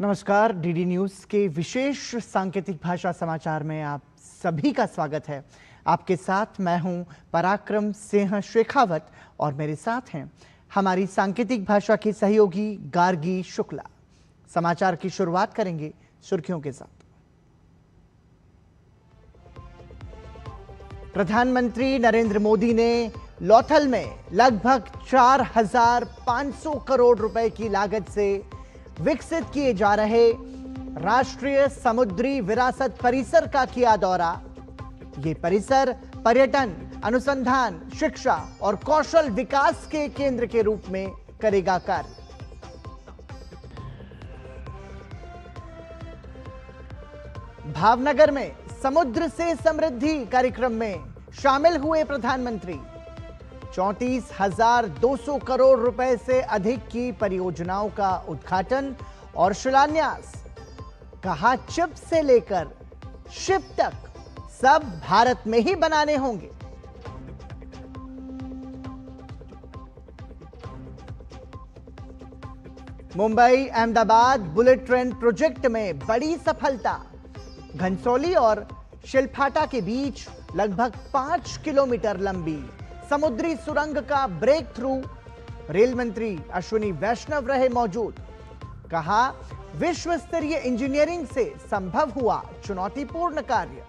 नमस्कार, DD news के विशेष सांकेतिक भाषा समाचार में आप सभी का स्वागत है। आपके साथ मैं हूं पराक्रम सिंह शेखावत और मेरे साथ हैं हमारी सांकेतिक भाषा की सहयोगी गार्गी शुक्ला। समाचार की शुरुआत करेंगे सुर्खियों के साथ। प्रधानमंत्री नरेंद्र मोदी ने लौथल में लगभग 4,500 करोड़ रुपए की लागत से विकसित किए जा रहे राष्ट्रीय समुद्री विरासत परिसर का किया दौरा। ये परिसर पर्यटन, अनुसंधान, शिक्षा और कौशल विकास के केंद्र के रूप में करेगा कार्य। भावनगर में समुद्र से समृद्धि कार्यक्रम में शामिल हुए प्रधानमंत्री। 34,200 करोड़ रुपए से अधिक की परियोजनाओं का उद्घाटन और शिलान्यास। कहा, चिप से लेकर शिप तक सब भारत में ही बनाने होंगे। Mumbai Ahmedabad bullet train project में बड़ी सफलता। घनसोली और शिलफाटा के बीच लगभग 5 किलोमीटर लंबी समुद्री सुरंग का ब्रेक थ्रू। रेल मंत्री अश्विनी वैष्णव रहे मौजूद। कहा, विश्व स्तरीय इंजीनियरिंग से संभव हुआ चुनौतीपूर्ण कार्य।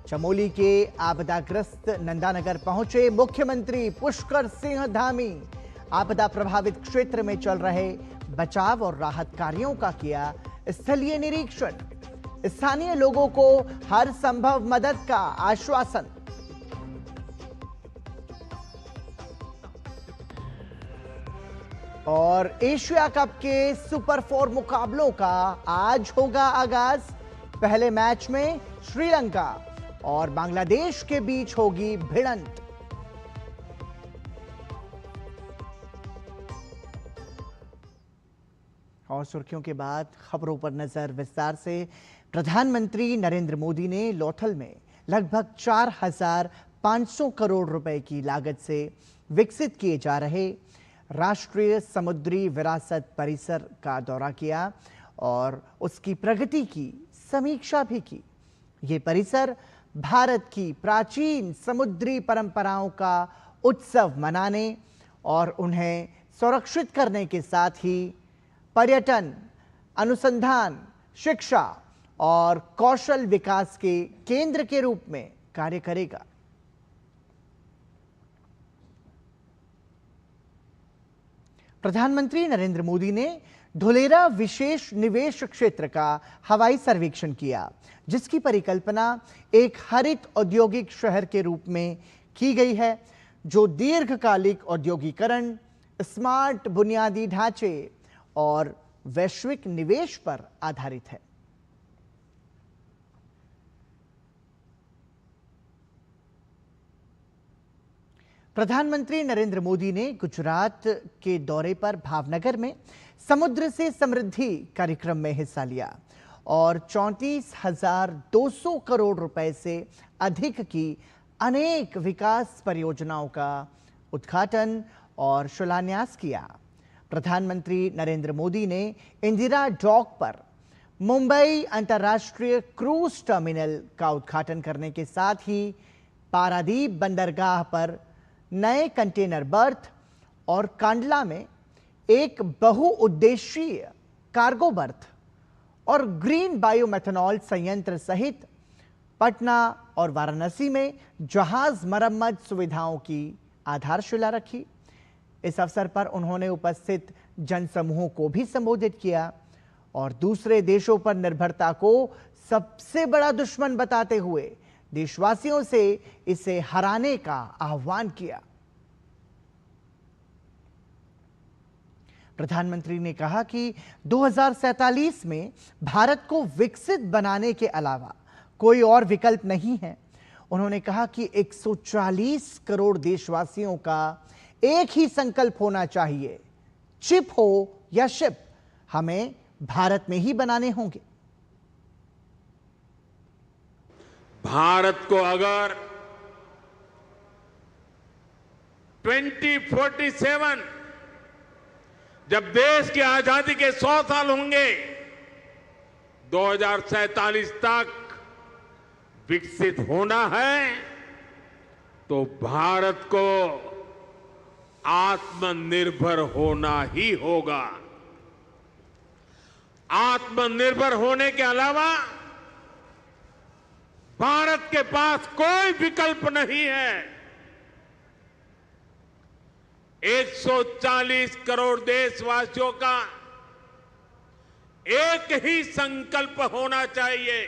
चमोली के आपदाग्रस्त नंदानगर पहुंचे मुख्यमंत्री पुष्कर सिंह धामी। आपदा प्रभावित क्षेत्र में चल रहे बचाव और राहत कार्यों का किया स्थलीय निरीक्षण। स्थानीय लोगों को हर संभव मदद का आश्वासन। और एशिया कप के सुपर 4 मुकाबलों का आज होगा आगाज। पहले मैच में श्रीलंका और बांग्लादेश के बीच होगी भिड़ंत। और सुर्खियों के बाद खबरों पर नजर विस्तार से। प्रधानमंत्री नरेंद्र मोदी ने लौथल में लगभग 4,500 करोड़ रुपए की लागत से विकसित किए जा रहे राष्ट्रीय समुद्री विरासत परिसर का दौरा किया और उसकी प्रगति की समीक्षा भी की। ये परिसर भारत की प्राचीन समुद्री परंपराओं का उत्सव मनाने और उन्हें सुरक्षित करने के साथ ही पर्यटन, अनुसंधान, शिक्षा और कौशल विकास के केंद्र के रूप में कार्य करेगा। प्रधानमंत्री नरेंद्र मोदी ने धुलेरा विशेष निवेश क्षेत्र का हवाई सर्वेक्षण किया, जिसकी परिकल्पना एक हरित औद्योगिक शहर के रूप में की गई है, जो दीर्घकालिक औद्योगिकरण, स्मार्ट बुनियादी ढांचे और वैश्विक निवेश पर आधारित है। प्रधानमंत्री नरेंद्र मोदी ने गुजरात के दौरे पर भावनगर में समुद्र से समृद्धि कार्यक्रम में हिस्सा लिया और 34,200 करोड़ रुपए से अधिक की अनेक विकास परियोजनाओं का उद्घाटन और शिलान्यास किया। प्रधानमंत्री नरेंद्र मोदी ने इंदिरा डॉक पर मुंबई अंतर्राष्ट्रीय क्रूज टर्मिनल का उद्घाटन करने के साथ ही पारादीप बंदरगाह पर नए कंटेनर बर्थ और कांडला में एक बहुउद्देशीय कार्गो बर्थ और ग्रीन बायोमेथनॉल संयंत्र सहित पटना और वाराणसी में जहाज मरम्मत सुविधाओं की आधारशिला रखी। इस अवसर पर उन्होंने उपस्थित जनसमूहों को भी संबोधित किया और दूसरे देशों पर निर्भरता को सबसे बड़ा दुश्मन बताते हुए देशवासियों से इसे हराने का आह्वान किया। प्रधानमंत्री ने कहा कि 2047 में भारत को विकसित बनाने के अलावा कोई और विकल्प नहीं है। उन्होंने कहा कि 140 करोड़ देशवासियों का एक ही संकल्प होना चाहिए, चिप हो या शिप, हमें भारत में ही बनाने होंगे। भारत को अगर 2047 जब देश की आजादी के 100 साल होंगे, 2047 तक विकसित होना है, तो भारत को आत्मनिर्भर होना ही होगा। आत्मनिर्भर होने के अलावा भारत के पास कोई विकल्प नहीं है। 140 करोड़ देशवासियों का एक ही संकल्प होना चाहिए,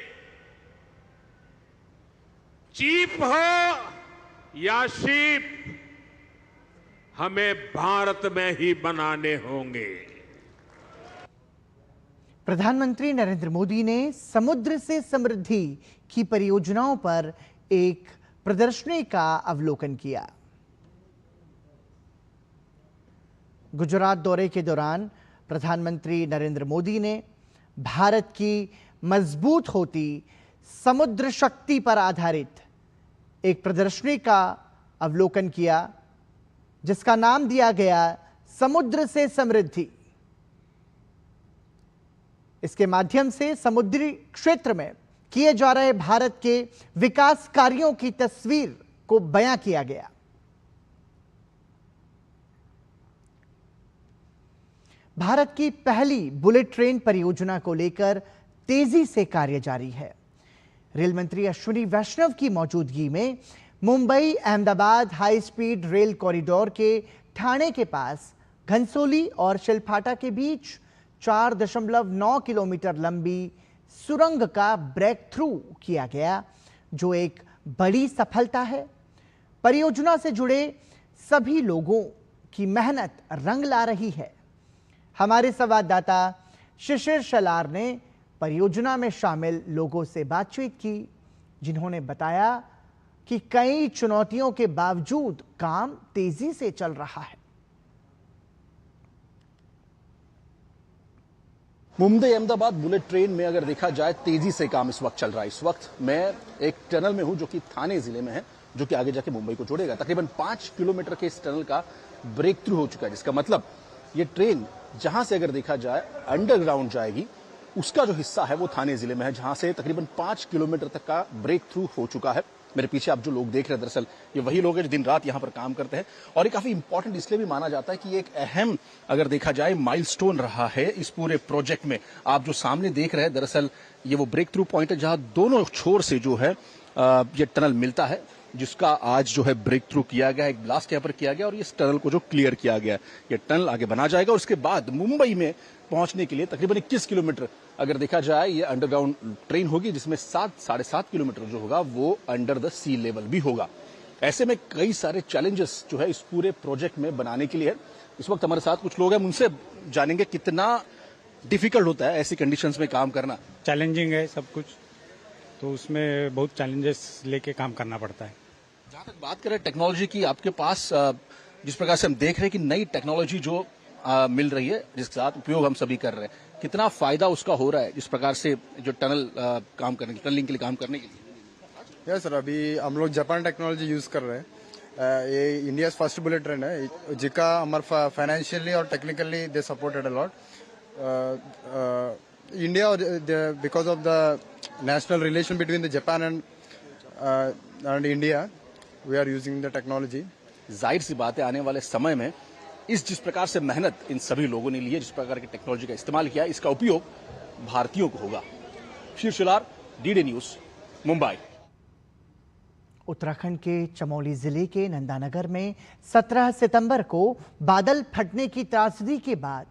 चीप हो या शीप, हमें भारत में ही बनाने होंगे। प्रधानमंत्री नरेंद्र मोदी ने समुद्र से समृद्धि की परियोजनाओं पर एक प्रदर्शनी का अवलोकन किया। गुजरात दौरे के दौरान प्रधानमंत्री नरेंद्र मोदी ने भारत की मजबूत होती समुद्र शक्ति पर आधारित एक प्रदर्शनी का अवलोकन किया, जिसका नाम दिया गया समुद्र से समृद्धि। इसके माध्यम से समुद्री क्षेत्र में किए जा रहे भारत के विकास कार्यों की तस्वीर को बयां किया गया। भारत की पहली बुलेट ट्रेन परियोजना को लेकर तेजी से कार्य जारी है। रेल मंत्री अश्विनी वैष्णव की मौजूदगी में Mumbai Ahmedabad high speed rail corridor के ठाणे के पास घनसोली और शिलफाटा के बीच 4.9 किलोमीटर लंबी सुरंग का ब्रेक थ्रू किया गया, जो एक बड़ी सफलता है। परियोजना से जुड़े सभी लोगों की मेहनत रंग ला रही है। हमारे संवाददाता शिशिर शलार ने परियोजना में शामिल लोगों से बातचीत की, जिन्होंने बताया कि कई चुनौतियों के बावजूद काम तेजी से चल रहा है। मुंबई अहमदाबाद बुलेट ट्रेन में अगर देखा जाए तेजी से काम इस वक्त चल रहा है। इस वक्त मैं एक टनल में हूं जो कि थाने जिले में है, जो कि आगे जाके मुंबई को जोड़ेगा। तकरीबन 5 किलोमीटर के इस टनल का ब्रेक थ्रू हो चुका है, जिसका मतलब ये ट्रेन जहां से अगर देखा जाए अंडरग्राउंड जाएगी, उसका जो हिस्सा है वो थाने जिले में है, जहां से तकरीबन 5 किलोमीटर तक का ब्रेक थ्रू हो चुका है। मेरे पीछे आप जो लोग देख रहे हैं, दरअसल ये वही लोग हैं जो दिन रात यहां पर काम करते हैं, और ये काफी इंपॉर्टेंट इसलिए भी माना जाता है कि ये एक अहम अगर देखा जाए माइलस्टोन रहा है इस पूरे प्रोजेक्ट में। आप जो सामने देख रहे हैं, दरअसल ये वो ब्रेक थ्रू पॉइंट है जहां दोनों छोर से जो है ये टनल मिलता है, जिसका आज जो है ब्रेक थ्रू किया गया, एक ब्लास्ट यहां पर किया गया और इस टनल को जो क्लियर किया गया। ये टनल आगे बना जाएगा और उसके बाद मुंबई में पहुंचने के लिए तकरीबन 21 किलोमीटर अगर देखा जाए ये अंडरग्राउंड ट्रेन होगी, जिसमें 7-7.5 किलोमीटर जो होगा वो अंडर द सी लेवल भी होगा। ऐसे में कई सारे चैलेंजेस जो है इस पूरे प्रोजेक्ट में बनाने के लिए। इस वक्त हमारे साथ कुछ लोग हैं, उनसे जानेंगे कितना डिफिकल्ट होता है ऐसी कंडीशंस में काम करना। चैलेंजिंग है सब कुछ, तो उसमें बहुत चैलेंजेस लेके काम करना पड़ता है। जहां तक बात करें टेक्नोलॉजी की, आपके पास जिस प्रकार से हम देख रहे हैं कि नई टेक्नोलॉजी जो मिल रही है, जिसके साथ उपयोग हम सभी कर रहे हैं, कितना फायदा उसका हो रहा है जिस प्रकार से जो टनल काम करने टनलिंग के लिए काम करने के लिए? यस सर, अभी हम लोग जापान टेक्नोलॉजी यूज कर रहे हैं। ये इंडिया फर्स्ट बुलेट ट्रेन है, जिसका हमारे फाइनेंशियली और technically they supported a lot India, because of the national relation between the Japan and India, we are using the technology. जाहिर सी बात है, आने वाले समय में इस जिस प्रकार से मेहनत इन सभी लोगों ने ली है, जिस प्रकार की टेक्नोलॉजी का इस्तेमाल किया, इसका उपयोग भारतीयों को होगा। शीर्षलार, डीडी न्यूज, मुंबई। उत्तराखंड के चमोली जिले के नंदानगर में 17 सितंबर को बादल फटने की त्रासदी के बाद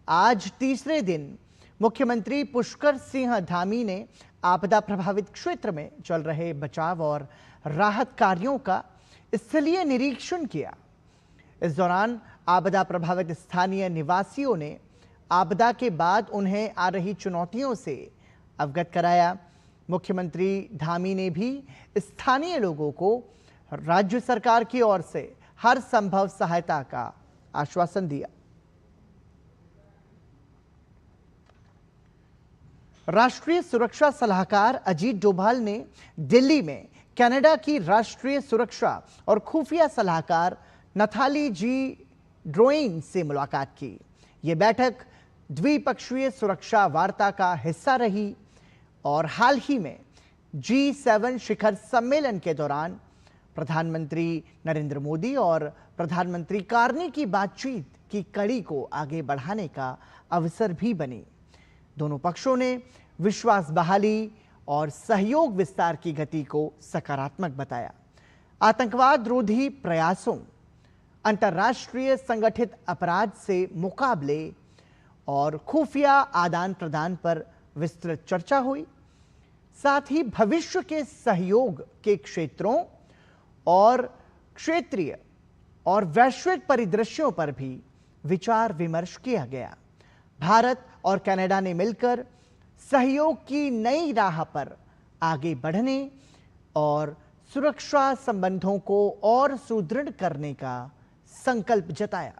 आज तीसरे दिन मुख्यमंत्री पुष्कर सिंह धामी ने आपदा प्रभावित क्षेत्र में चल रहे बचाव और राहत कार्यों का स्थलीय निरीक्षण किया। इस दौरान आपदा प्रभावित स्थानीय निवासियों ने आपदा के बाद उन्हें आ रही चुनौतियों से अवगत कराया। मुख्यमंत्री धामी ने भी स्थानीय लोगों को राज्य सरकार की ओर से हर संभव सहायता का आश्वासन दिया। राष्ट्रीय सुरक्षा सलाहकार अजीत डोभाल ने दिल्ली में कनाडा की राष्ट्रीय सुरक्षा और खुफिया सलाहकार नथाली जी ड्रोइन से मुलाकात की। ये बैठक द्विपक्षीय सुरक्षा वार्ता का हिस्सा रही और हाल ही में G7 शिखर सम्मेलन के दौरान प्रधानमंत्री नरेंद्र मोदी और प्रधानमंत्री कार्नी की बातचीत की कड़ी को आगे बढ़ाने का अवसर भी बनी। दोनों पक्षों ने विश्वास बहाली और सहयोग विस्तार की गति को सकारात्मक बताया। आतंकवाद रोधी प्रयासों, अंतर्राष्ट्रीय संगठित अपराध से मुकाबले और खुफिया आदान प्रदान पर विस्तृत चर्चा हुई। साथ ही भविष्य के सहयोग के क्षेत्रों और क्षेत्रीय और वैश्विक परिदृश्यों पर भी विचार विमर्श किया गया। भारत और कनाडा ने मिलकर सहयोग की नई राह पर आगे बढ़ने और सुरक्षा संबंधों को और सुदृढ़ करने का संकल्प जताया।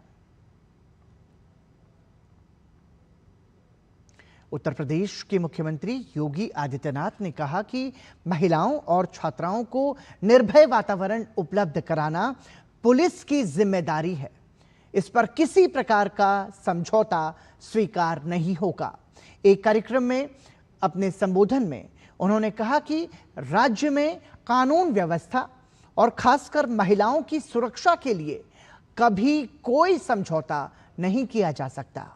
उत्तर प्रदेश के मुख्यमंत्री योगी आदित्यनाथ ने कहा कि महिलाओं और छात्राओं को निर्भय वातावरण उपलब्ध कराना पुलिस की जिम्मेदारी है। इस पर किसी प्रकार का समझौता स्वीकार नहीं होगा। एक कार्यक्रम में अपने संबोधन में उन्होंने कहा कि राज्य में कानून व्यवस्था और खासकर महिलाओं की सुरक्षा के लिए कभी कोई समझौता नहीं किया जा सकता।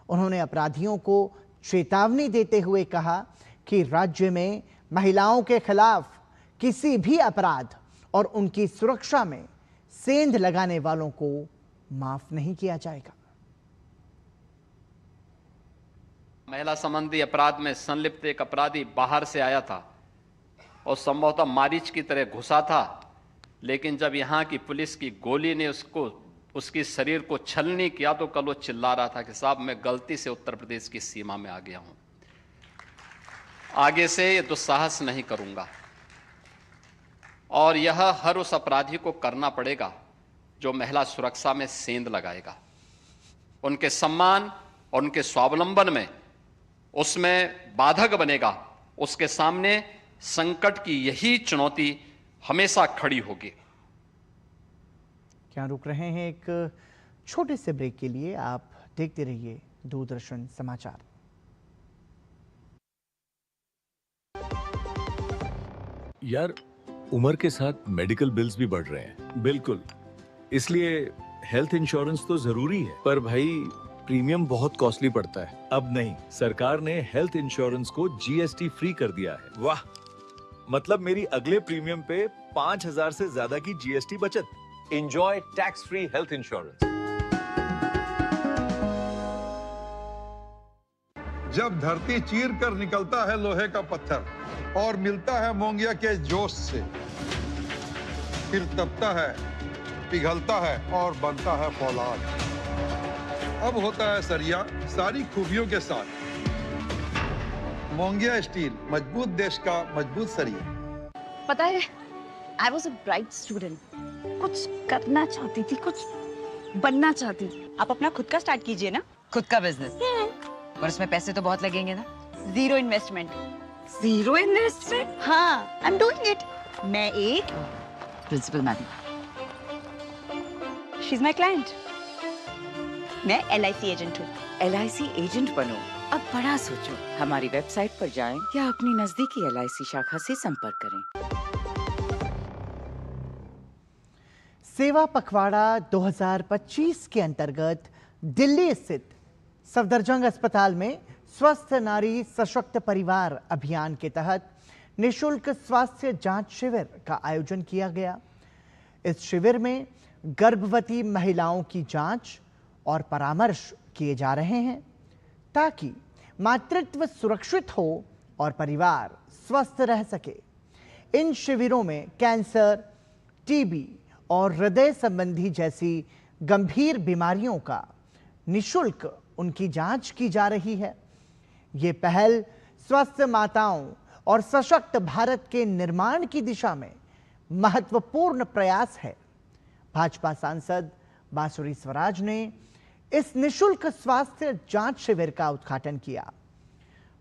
उन्होंने अपराधियों को चेतावनी देते हुए कहा कि राज्य में महिलाओं के खिलाफ किसी भी अपराध और उनकी सुरक्षा में सेंध लगाने वालों को माफ नहीं किया जाएगा। महिला संबंधी अपराध में संलिप्त एक अपराधी बाहर से आया था और संभवतः मारीच की तरह घुसा था, लेकिन जब यहां की पुलिस की गोली ने उसकी शरीर को छलनी किया तो कल वो चिल्ला रहा था कि साहब मैं गलती से उत्तर प्रदेश की सीमा में आ गया हूं, आगे से ये दुस्साहस नहीं करूंगा। और यह हर उस अपराधी को करना पड़ेगा जो महिला सुरक्षा में सेंध लगाएगा, उनके सम्मान और उनके स्वावलंबन में उसमें बाधक बनेगा। उसके सामने संकट की यही चुनौती हमेशा खड़ी होगी। क्या रुक रहे हैं एक छोटे से ब्रेक के लिए। आप देखते रहिए दूरदर्शन समाचार। यार, उम्र के साथ मेडिकल बिल्स भी बढ़ रहे हैं। बिल्कुल, इसलिए हेल्थ इंश्योरेंस तो जरूरी है। पर भाई प्रीमियम बहुत कॉस्टली पड़ता है। अब नहीं, सरकार ने हेल्थ इंश्योरेंस को जीएसटी फ्री कर दिया है। वाह, मतलब मेरी अगले प्रीमियम पे 5,000 से ज्यादा की जीएसटी बचत। Enjoy tax free health insurance. जब धरती चीर कर निकलता है लोहे का पत्थर और मिलता है मोंगिया के जोश से, फिर तपता है, पिघलता है और बनता है फौलाद। अब होता है सरिया सारी खूबियों के साथ। मोंगिया स्टील, मजबूत देश का मजबूत सरिया। पता है, I was a bright student. कुछ करना चाहती थी, कुछ बनना चाहती थी। आप अपना खुद का स्टार्ट कीजिए ना, खुद का बिजनेस। पर उसमें पैसे तो बहुत लगेंगे ना। Zero investment. Zero investment? हाँ, I'm doing it. मैं एक principal madam. She's my client. मैं LIC एजेंट हूँ। LIC एजेंट बनो, अब बड़ा सोचो। हमारी वेबसाइट पर जाएं या अपनी नजदीकी LIC शाखा से संपर्क करें। सेवा पखवाड़ा 2025 के अंतर्गत दिल्ली स्थित सफदरजंग अस्पताल में स्वस्थ नारी सशक्त परिवार अभियान के तहत निःशुल्क स्वास्थ्य जांच शिविर का आयोजन किया गया। इस शिविर में गर्भवती महिलाओं की जांच और परामर्श किए जा रहे हैं ताकि मातृत्व सुरक्षित हो और परिवार स्वस्थ रह सके। इन शिविरों में कैंसर, टीबी और हृदय संबंधी जैसी गंभीर बीमारियों का निःशुल्क उनकी जांच की जा रही है। ये पहल स्वस्थ माताओं और सशक्त भारत के निर्माण की दिशा में महत्वपूर्ण प्रयास है। भाजपा सांसद बांसुरी स्वराज ने इस निःशुल्क स्वास्थ्य जांच शिविर का उद्घाटन किया।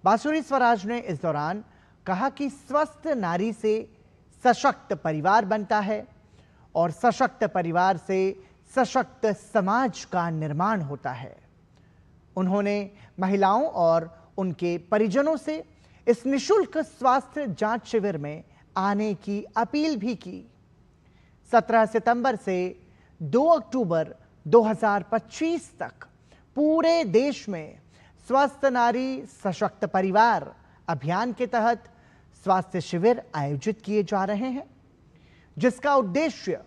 बांसुरी स्वराज ने इस दौरान कहा कि स्वस्थ नारी से सशक्त परिवार बनता है और सशक्त परिवार से सशक्त समाज का निर्माण होता है। उन्होंने महिलाओं और उनके परिजनों से इस निशुल्क स्वास्थ्य जांच शिविर में आने की अपील भी की। 17 सितंबर से 2 अक्टूबर 2025 तक पूरे देश में स्वस्थ नारी सशक्त परिवार अभियान के तहत स्वास्थ्य शिविर आयोजित किए जा रहे हैं, जिसका उद्देश्य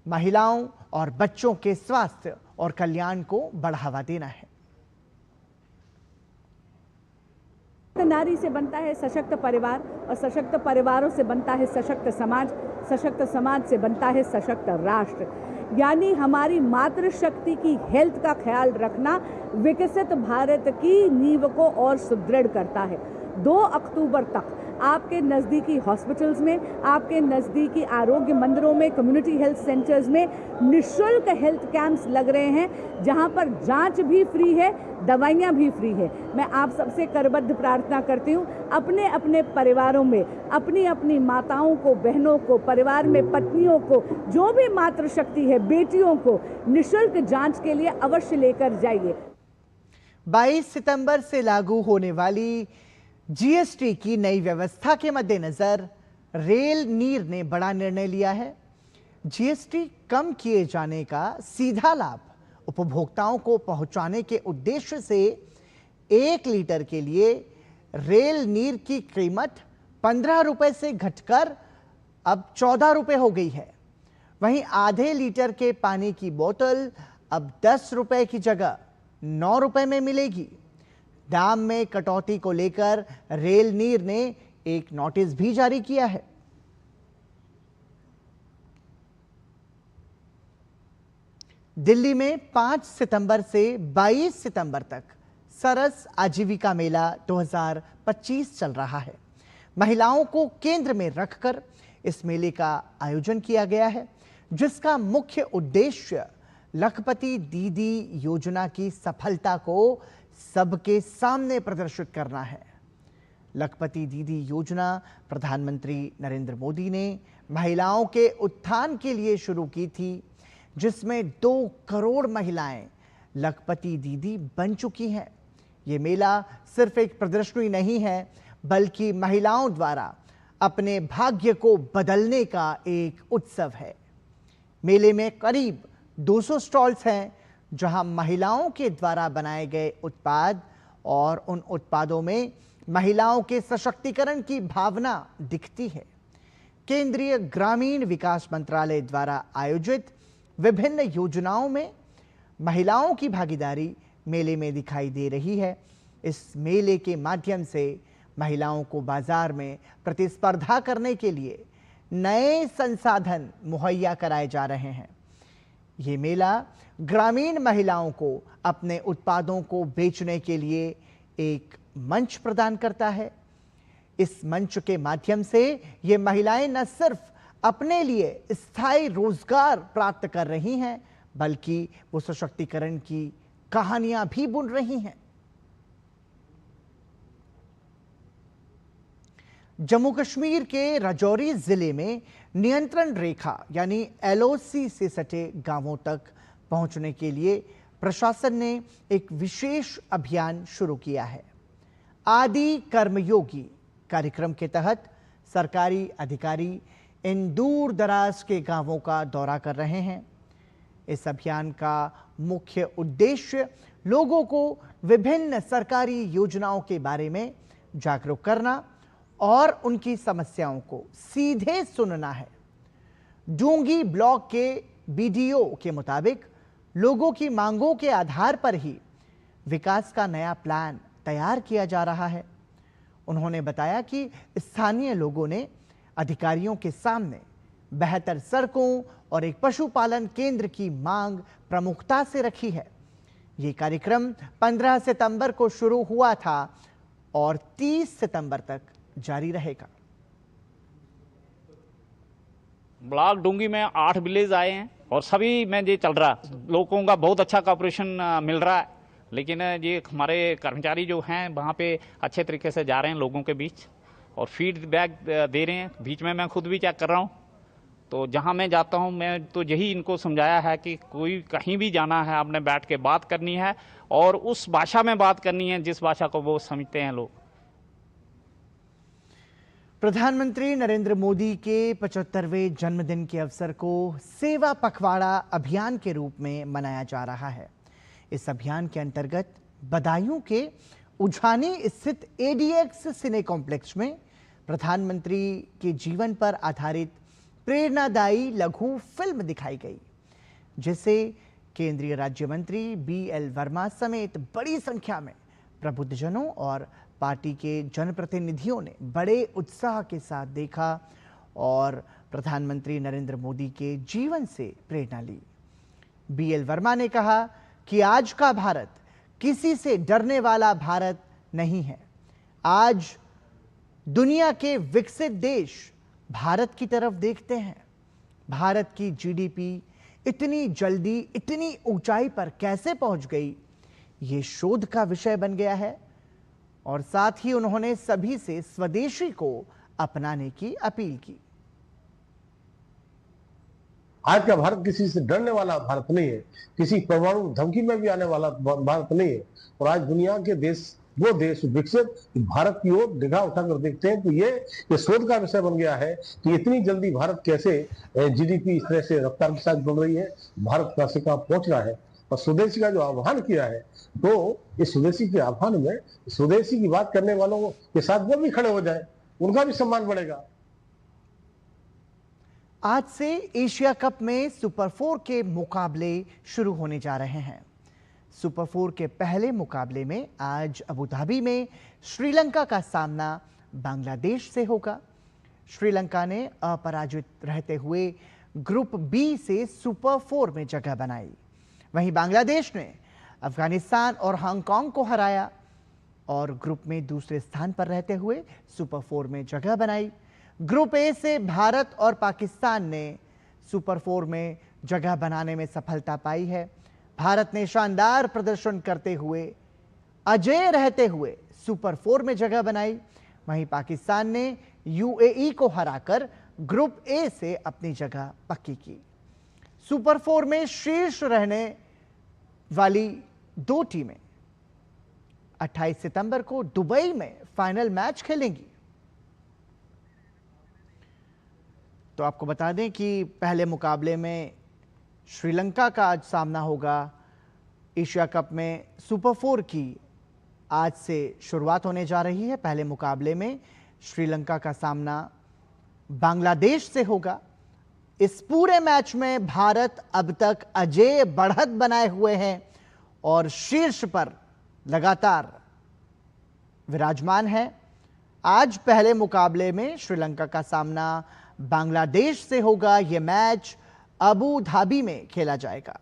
महिलाओं और बच्चों के स्वास्थ्य और कल्याण को बढ़ावा देना है। नारी से बनता है सशक्त परिवार और सशक्त परिवारों से बनता है सशक्त समाज, सशक्त समाज से बनता है सशक्त राष्ट्र। यानी हमारी मातृशक्ति की हेल्थ का ख्याल रखना विकसित भारत की नींव को और सुदृढ़ करता है। 2 अक्टूबर तक आपके नज़दीकी हॉस्पिटल्स में, आपके नज़दीकी आरोग्य मंदिरों में, कम्युनिटी हेल्थ सेंटर्स में निःशुल्क हेल्थ कैंप्स लग रहे हैं, जहां पर जांच भी फ्री है, दवाइयां भी फ्री है। मैं आप सबसे करबद्ध प्रार्थना करती हूं, अपने अपने परिवारों में अपनी अपनी माताओं को, बहनों को, परिवार में पत्नियों को, जो भी मातृशक्ति है, बेटियों को निःशुल्क जांच के लिए अवश्य लेकर जाइए। 22 सितंबर से लागू होने वाली जीएसटी की नई व्यवस्था के मद्देनजर रेल नीर ने बड़ा निर्णय लिया है। जीएसटी कम किए जाने का सीधा लाभ उपभोक्ताओं को पहुंचाने के उद्देश्य से 1 लीटर के लिए रेल नीर की कीमत 15 रुपए से घटकर अब 14 रुपए हो गई है। वहीं आधे लीटर के पानी की बोतल अब 10 रुपए की जगह 9 रुपए में मिलेगी। दाम में कटौती को लेकर रेल नीर ने एक नोटिस भी जारी किया है। दिल्ली में 5 सितंबर से 22 सितंबर तक सरस आजीविका मेला 2025 चल रहा है। महिलाओं को केंद्र में रखकर इस मेले का आयोजन किया गया है, जिसका मुख्य उद्देश्य लखपति दीदी योजना की सफलता को सबके सामने प्रदर्शित करना है। लखपति दीदी योजना प्रधानमंत्री नरेंद्र मोदी ने महिलाओं के उत्थान के लिए शुरू की थी, जिसमें 2 करोड़ महिलाएं लखपति दीदी बन चुकी हैं। ये मेला सिर्फ एक प्रदर्शनी नहीं है, बल्कि महिलाओं द्वारा अपने भाग्य को बदलने का एक उत्सव है। मेले में करीब 200 स्टॉल्स हैं, जहां महिलाओं के द्वारा बनाए गए उत्पाद और उन उत्पादों में महिलाओं के सशक्तिकरण की भावना दिखती है। केंद्रीय ग्रामीण विकास मंत्रालय द्वारा आयोजित विभिन्न योजनाओं में महिलाओं की भागीदारी मेले में दिखाई दे रही है। इस मेले के माध्यम से महिलाओं को बाजार में प्रतिस्पर्धा करने के लिए नए संसाधन मुहैया कराए जा रहे हैं। ये मेला ग्रामीण महिलाओं को अपने उत्पादों को बेचने के लिए एक मंच प्रदान करता है। इस मंच के माध्यम से ये महिलाएं न सिर्फ अपने लिए स्थायी रोजगार प्राप्त कर रही हैं, बल्कि वो सशक्तिकरण की कहानियां भी बुन रही हैं। जम्मू कश्मीर के राजौरी जिले में नियंत्रण रेखा यानी एलओसी से सटे गांवों तक पहुंचने के लिए प्रशासन ने एक विशेष अभियान शुरू किया है। आदि कर्मयोगी कार्यक्रम के तहत सरकारी अधिकारी इन दूर दराज के गांवों का दौरा कर रहे हैं। इस अभियान का मुख्य उद्देश्य लोगों को विभिन्न सरकारी योजनाओं के बारे में जागरूक करना और उनकी समस्याओं को सीधे सुनना है। डूंगी ब्लॉक के बीडीओ के मुताबिक लोगों की मांगों के आधार पर ही विकास का नया प्लान तैयार किया जा रहा है। उन्होंने बताया कि स्थानीय लोगों ने अधिकारियों के सामने बेहतर सड़कों और एक पशुपालन केंद्र की मांग प्रमुखता से रखी है। ये कार्यक्रम 15 सितंबर को शुरू हुआ था और 30 सितंबर तक जारी रहेगा। ब्लॉक डूंगी में 8 विलेज आए हैं और सभी में ये चल रहा, लोगों का बहुत अच्छा कॉपरेशन मिल रहा है। लेकिन ये हमारे कर्मचारी जो हैं वहाँ पे अच्छे तरीके से जा रहे हैं लोगों के बीच और फीडबैक दे रहे हैं। बीच में मैं खुद भी चेक कर रहा हूँ, तो जहाँ मैं जाता हूँ मैं तो यही इनको समझाया है कि कोई कहीं भी जाना है आपने बैठ के बात करनी है और उस भाषा में बात करनी है जिस भाषा को वो समझते हैं लोग। प्रधानमंत्री नरेंद्र मोदी के 75वें जन्मदिन के अवसर को सेवा पखवाड़ा अभियान के रूप में मनाया जा रहा है। इस अभियान के अंतर्गत बदायूं के उझानी स्थित ADX सिने कॉम्प्लेक्स में प्रधानमंत्री के जीवन पर आधारित प्रेरणादायी लघु फिल्म दिखाई गई, जिसे केंद्रीय राज्य मंत्री BL वर्मा समेत बड़ी संख्या में प्रबुद्धजनों और पार्टी के जनप्रतिनिधियों ने बड़े उत्साह के साथ देखा और प्रधानमंत्री नरेंद्र मोदी के जीवन से प्रेरणा ली। BL वर्मा ने कहा कि आज का भारत किसी से डरने वाला भारत नहीं है। आज दुनिया के विकसित देश भारत की तरफ देखते हैं। भारत की GDP इतनी जल्दी इतनी ऊंचाई पर कैसे पहुंच गई, ये शोध का विषय बन गया है। और साथ ही उन्होंने सभी से स्वदेशी को अपनाने की अपील की। आज का भारत किसी से डरने वाला भारत नहीं है, किसी परमाणु धमकी में भी आने वाला भारत नहीं है। और आज दुनिया के देश, वो देश विकसित भारत की ओर निगाह उठाकर देखते हैं। तो ये शोध का विषय बन गया है कि इतनी जल्दी भारत कैसे GDP इस तरह से रफ्तार के साथ बढ़ रही है, भारत कहां से कहां पहुंच रहा है। और स्वदेशी का जो आह्वान किया है, तो इस स्वदेशी के आह्वान में स्वदेशी की बात करने वालों के साथ वो भी खड़े हो जाए, उनका भी सम्मान बढ़ेगा। आज से एशिया कप में सुपर 4 के मुकाबले शुरू होने जा रहे हैं। सुपर 4 के पहले मुकाबले में आज अबू धाबी में श्रीलंका का सामना बांग्लादेश से होगा। श्रीलंका ने अपराजित रहते हुए ग्रुप B से सुपर 4 में जगह बनाई। वहीं बांग्लादेश ने अफगानिस्तान और हांगकांग को हराया और ग्रुप में दूसरे स्थान पर रहते हुए सुपर 4 में जगह बनाई। ग्रुप A से भारत और पाकिस्तान ने सुपर 4 में जगह बनाने में सफलता पाई है। भारत ने शानदार प्रदर्शन करते हुए अजेय रहते हुए सुपर 4 में जगह बनाई। वहीं पाकिस्तान ने UAE को हराकर ग्रुप A से अपनी जगह पक्की की। सुपर 4 में शीर्ष रहने वाली दो टीमें 28 सितंबर को दुबई में फाइनल मैच खेलेंगी। तो आपको बता दें कि पहले मुकाबले में श्रीलंका का आज सामना होगा। एशिया कप में सुपर 4 की आज से शुरुआत होने जा रही है। पहले मुकाबले में श्रीलंका का सामना बांग्लादेश से होगा। इस पूरे मैच में भारत अब तक अजेय बढ़त बनाए हुए हैं और शीर्ष पर लगातार विराजमान है। आज पहले मुकाबले में श्रीलंका का सामना बांग्लादेश से होगा। यह मैच अबू धाबी में खेला जाएगा।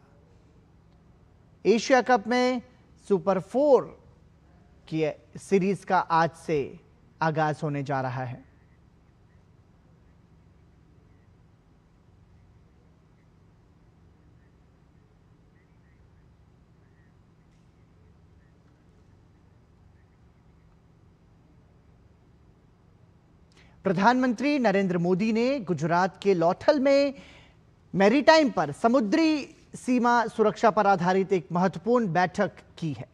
एशिया कप में सुपर 4 की सीरीज का आज से आगाज होने जा रहा है। प्रधानमंत्री नरेंद्र मोदी ने गुजरात के लौथल में मैरीटाइम पर समुद्री सीमा सुरक्षा पर आधारित एक महत्वपूर्ण बैठक की है।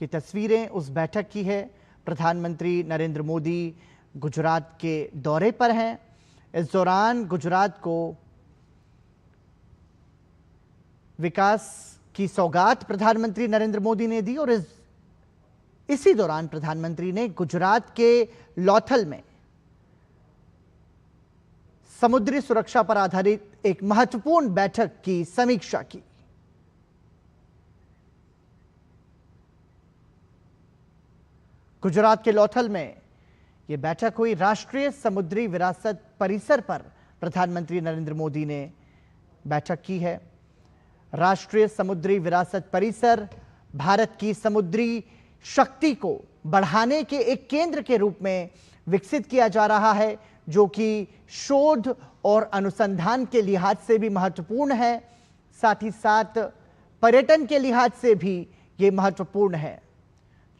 ये तस्वीरें उस बैठक की है। प्रधानमंत्री नरेंद्र मोदी गुजरात के दौरे पर हैं। इस दौरान गुजरात को विकास की सौगात प्रधानमंत्री नरेंद्र मोदी ने दी और इसी दौरान प्रधानमंत्री ने गुजरात के लौथल में समुद्री सुरक्षा पर आधारित एक महत्वपूर्ण बैठक की समीक्षा की। गुजरात के लौथल में यह बैठक हुई। राष्ट्रीय समुद्री विरासत परिसर पर प्रधानमंत्री नरेंद्र मोदी ने बैठक की है। राष्ट्रीय समुद्री विरासत परिसर भारत की समुद्री शक्ति को बढ़ाने के एक केंद्र के रूप में विकसित किया जा रहा है, जो कि शोध और अनुसंधान के लिहाज से भी महत्वपूर्ण है, साथ ही साथ पर्यटन के लिहाज से भी ये महत्वपूर्ण है।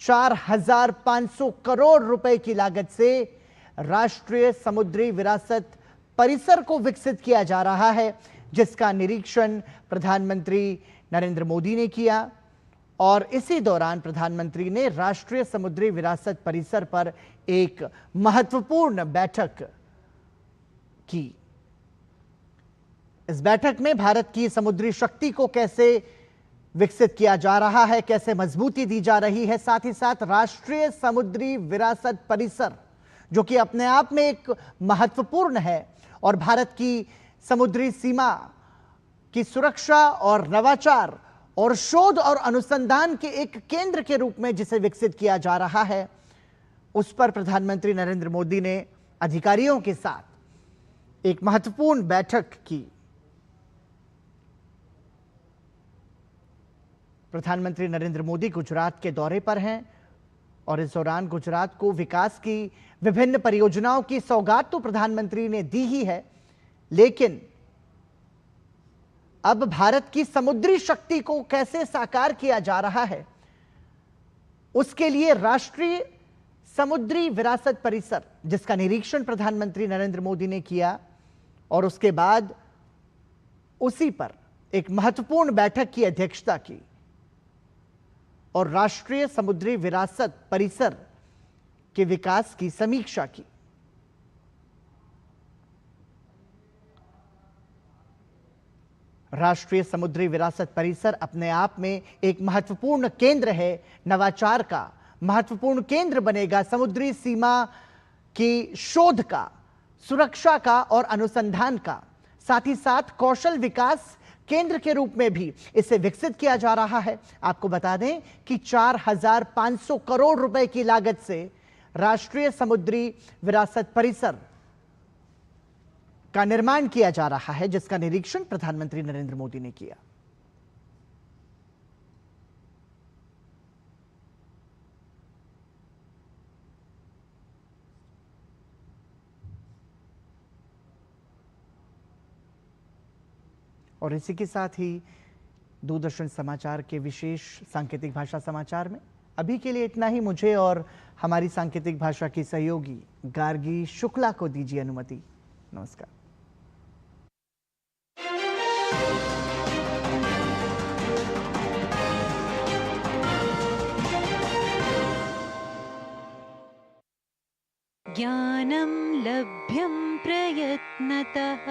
4,500 करोड़ रुपए की लागत से राष्ट्रीय समुद्री विरासत परिसर को विकसित किया जा रहा है, जिसका निरीक्षण प्रधानमंत्री नरेंद्र मोदी ने किया। और इसी दौरान प्रधानमंत्री ने राष्ट्रीय समुद्री विरासत परिसर पर एक महत्वपूर्ण बैठक की। इस बैठक में भारत की समुद्री शक्ति को कैसे विकसित किया जा रहा है, कैसे मजबूती दी जा रही है, साथ ही साथ राष्ट्रीय समुद्री विरासत परिसर जो कि अपने आप में एक महत्वपूर्ण है और भारत की समुद्री सीमा की सुरक्षा और नवाचार और शोध और अनुसंधान के एक केंद्र के रूप में जिसे विकसित किया जा रहा है, उस पर प्रधानमंत्री नरेंद्र मोदी ने अधिकारियों के साथ एक महत्वपूर्ण बैठक की। प्रधानमंत्री नरेंद्र मोदी गुजरात के दौरे पर हैं और इस दौरान गुजरात को विकास की विभिन्न परियोजनाओं की सौगात तो प्रधानमंत्री ने दी ही है, लेकिन अब भारत की समुद्री शक्ति को कैसे साकार किया जा रहा है, उसके लिए राष्ट्रीय समुद्री विरासत परिसर, जिसका निरीक्षण प्रधानमंत्री नरेंद्र मोदी ने किया और उसके बाद उसी पर एक महत्वपूर्ण बैठक की अध्यक्षता की और राष्ट्रीय समुद्री विरासत परिसर के विकास की समीक्षा की। राष्ट्रीय समुद्री विरासत परिसर अपने आप में एक महत्वपूर्ण केंद्र है, नवाचार का महत्वपूर्ण केंद्र बनेगा, समुद्री सीमा की शोध का, सुरक्षा का और अनुसंधान का, साथ ही साथ कौशल विकास केंद्र के रूप में भी इसे विकसित किया जा रहा है। आपको बता दें कि 4,500 करोड़ रुपए की लागत से राष्ट्रीय समुद्री विरासत परिसर का निर्माण किया जा रहा है, जिसका निरीक्षण प्रधानमंत्री नरेंद्र मोदी ने किया। और इसी के साथ ही दूरदर्शन समाचार के विशेष सांकेतिक भाषा समाचार में अभी के लिए इतना ही। मुझे और हमारी सांकेतिक भाषा की सहयोगी गार्गी शुक्ला को दीजिए अनुमति। नमस्कार। ज्ञानं लभ्यं प्रयत्नतः।